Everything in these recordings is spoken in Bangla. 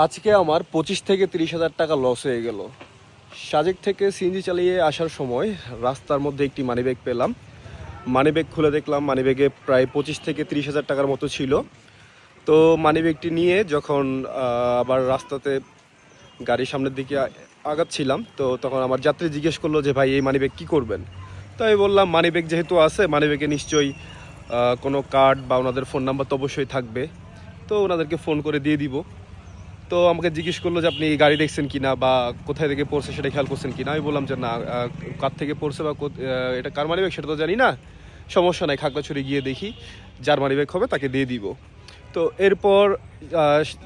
আজকে আমার 25 থেকে 30 হাজার টাকা লস হয়ে গেল। সাজেক থেকে সিএনজি চালিয়ে আসার সময় রাস্তার মধ্যে একটি মানিব্যাগ পেলাম। মানিব্যাগ খুলে দেখলাম মানিব্যাগে প্রায় 25 থেকে 30 হাজার টাকার মতো ছিল। তো মানিব্যাগটি নিয়ে যখন আবার রাস্তাতে গাড়ির সামনের দিকে আগাচ্ছিলাম, তো তখন আমার যাত্রী জিজ্ঞেস করলো যে ভাই এই মানিব্যাগ কী করবেন। তো আমি বললাম মানিব্যাগ যেহেতু আছে, মানিব্যাগে নিশ্চয়ই কোনো কার্ড বা ওনাদের ফোন নাম্বার তো অবশ্যই থাকবে, তো ওনাদেরকে ফোন করে দিয়ে দিব। তো আমাকে জিজ্ঞেস করলো যে আপনি গাড়ি দেখছেন কিনা বা কোথায় থেকে পড়ছে সেটা খেয়াল করছেন কিনা। আমি বললাম যে না, কার থেকে পড়ছে বা এটা কার মানিব্যাগ সেটা তো জানি না, সমস্যা নাই, খাগড়াছড়ি গিয়ে দেখি, যার মানিব্যাগ হবে তাকে দিয়ে দিব। তো এরপর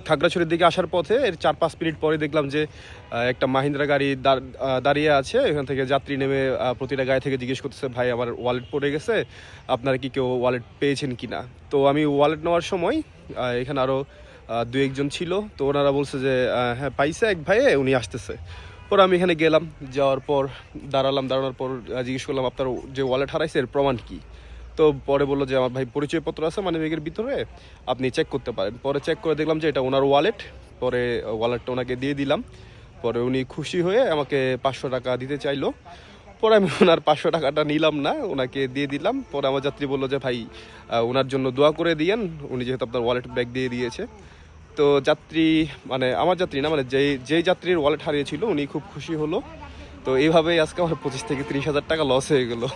খাগড়াছড়ির দিকে আসার পথে এর 4-5 মিনিট পরে দেখলাম যে একটা মাহিন্দ্রা গাড়ি দাঁড়িয়ে আছে। এখান থেকে যাত্রী নেমে প্রতিটা গাড়ি থেকে জিজ্ঞেস করতেছে ভাই আমার ওয়ালেট পড়ে গেছে, আপনারা কি কেউ ওয়ালেট পেয়েছেন কিনা। তো আমি ওয়ালেট নেওয়ার সময় এখানে আরও দু একজন ছিল, তো ওনারা বলছে যে হ্যাঁ পাইছে এক ভাইয়ে, উনি আসতেছে। পরে আমি এখানে গেলাম, যাওয়ার পর দাঁড়ানোর পর জিজ্ঞেস করলাম আপনার যে ওয়ালেট হারাইছে এর প্রমাণ কি। তো পরে বললো যে আমার ভাই পরিচয়পত্র আছে মানে ব্যাগের ভিতরে, আপনি চেক করতে পারেন। পরে চেক করে দেখলাম যে এটা ওনার ওয়ালেট। পরে ওয়ালেটটা ওনাকে দিয়ে দিলাম। পরে উনি খুশি হয়ে আমাকে 500 টাকা দিতে চাইলো। পরে আমি ওনার 500 টাকাটা নিলাম না, ওনাকে দিয়ে দিলাম। পরে আমার যাত্রী বললো যে ভাই ওনার জন্য দোয়া করে দিয়েন, উনি যেহেতু আপনার ওয়ালেট ব্যাগ দিয়ে দিয়েছে। তো যাত্রী, মানে আমার যাত্রী না, মানে যেই যাত্রীর ওয়ালেট হারিয়েছিল উনি খুব খুশি হলো। তো এইভাবেই আজকে আমার 25 থেকে 30 হাজার টাকা লস হয়ে গেলো।